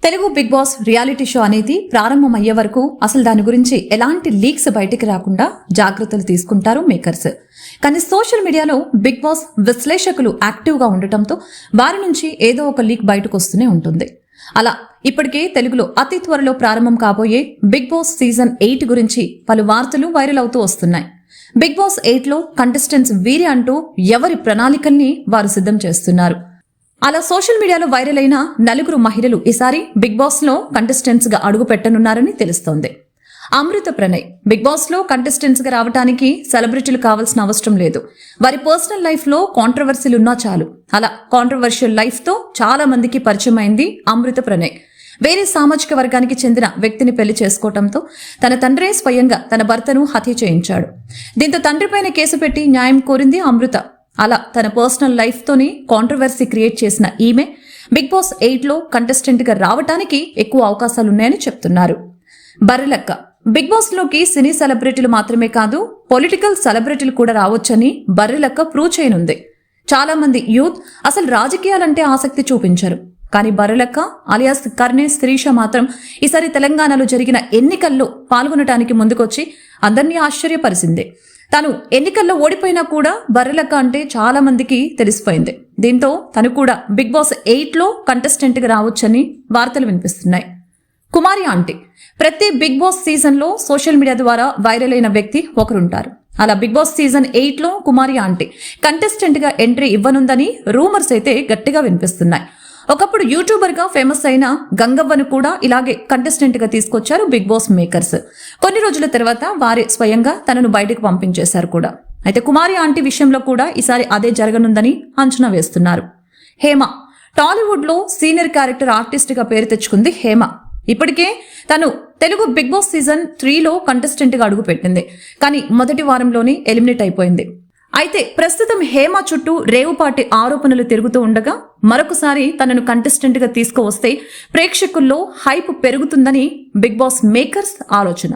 Telugu Bigg Boss reality show అనేది ప్రారంభమయ్యే వరకు అసలు దాని గురించి ఎలాంటి లీక్స్ బయటికి రాకుండా జాగ్రత్తలు తీసుకుంటారు మేకర్స్. కానీ సోషల్ మీడియాలో బిగ్ బాస్ విశ్లేషకులు యాక్టివ్గా ఉండటంతో వారి నుంచి ఏదో ఒక లీక్ బయటకు వస్తూనే ఉంటుంది. అలా ఇప్పటికే తెలుగులో అతి త్వరలో ప్రారంభం కాబోయే బిగ్ బాస్ సీజన్ 8 గురించి పలు వార్తలు వైరల్ అవుతూ వస్తున్నాయి. బిగ్ బాస్ 8లో కంటెస్టెంట్స్ వీరి అంటూ ఎవరి ప్రణాళికల్ని వారు సిద్ధం చేస్తున్నారు. అలా సోషల్ మీడియాలో వైరల్ అయిన 4 మహిళలు ఈసారి బిగ్ బాస్ లో కంటెస్టెంట్స్ గా అడుగు పెట్టనున్నారని తెలుస్తోంది. అమృత ప్రణయ్ బిగ్ బాస్ లో కంటెస్టెంట్స్ గా రావడానికి సెలబ్రిటీలు కావాల్సిన అవసరం లేదు. వారి పర్సనల్ లైఫ్ లో కాంట్రవర్సీలు ఉన్నా చాలు. అలా కాంట్రవర్షియల్ లైఫ్ తో చాలా మందికి పరిచయం అయింది అమృత ప్రణయ్. వేరే సామాజిక వర్గానికి చెందిన వ్యక్తిని పెళ్లి చేసుకోవడంతో తన తండ్రే స్వయంగా తన భర్తను హత్య చేయించాడు. దీంతో తండ్రిపైన కేసు పెట్టి న్యాయం కోరింది అమృత. అలా తన పర్సనల్ లైఫ్ తోని కాంట్రవర్సీ క్రియేట్ చేసిన ఈమె బిగ్ బాస్ 8లో కంటెస్టెంట్ గా రావడానికి ఎక్కువ అవకాశాలున్నాయని చెప్తున్నారు. బర్రెలక్క బిగ్ బాస్ లోకి సినీ సెలబ్రిటీలు మాత్రమే కాదు, పొలిటికల్ సెలబ్రిటీలు కూడా రావచ్చని బర్రెలక్క ప్రూవ్ చేయనుంది. చాలా మంది యూత్ అసలు రాజకీయాలంటే ఆసక్తి చూపించారు. కానీ బర్రెలక్క అలియాస్ కర్నే శిరీష మాత్రం ఈసారి తెలంగాణలో జరిగిన ఎన్నికల్లో పాల్గొనడానికి ముందుకొచ్చి అందరినీ ఆశ్చర్యపరిచింది. తను ఎన్నికల్లో ఓడిపోయినా కూడా బర్రెలక్క అంటే చాలా మందికి తెలిసిపోయింది. దీంతో తను కూడా బిగ్ బాస్ 8లో కంటెస్టెంట్ గా రావచ్చని వార్తలు వినిపిస్తున్నాయి. కుమారి ఆంటీ ప్రతి బిగ్ బాస్ సీజన్ లో సోషల్ మీడియా ద్వారా వైరల్ అయిన వ్యక్తి ఒకరుంటారు. అలా బిగ్ బాస్ సీజన్ 8లో కుమారి ఆంటీ కంటెస్టెంట్ గా ఎంట్రీ ఇవ్వనుందని రూమర్స్ అయితే గట్టిగా వినిపిస్తున్నాయి. ఒకప్పుడు యూట్యూబర్ గా ఫేమస్ అయిన గంగవ్వను కూడా ఇలాగే కంటెస్టెంట్ గా తీసుకొచ్చారు బిగ్ బాస్ మేకర్స్. కొన్ని రోజుల తర్వాత వారే స్వయంగా తనను బయటకు పంపించేశారు కూడా. అయితే కుమారి ఆంటీ విషయంలో కూడా ఈసారి అదే జరగనుందని అంచనా వేస్తున్నారు. హేమ టాలీవుడ్ లో సీనియర్ క్యారెక్టర్ ఆర్టిస్ట్ గా పేరు తెచ్చుకుంది హేమ. ఇప్పటికే తను తెలుగు బిగ్ బాస్ సీజన్ 3లో కంటెస్టెంట్ గా అడుగుపెట్టింది. కానీ మొదటి వారంలోనే ఎలిమినేట్ అయిపోయింది. అయితే ప్రస్తుతం హేమ చుట్టూ రేవుపాటి ఆరోపణలు తిరుగుతూ ఉండగా మరొకసారి తనను కంటెస్టెంట్ గా తీసుకువస్తే ప్రేక్షకుల్లో హైప్ పెరుగుతుందని బిగ్ బాస్ మేకర్స్ ఆలోచన.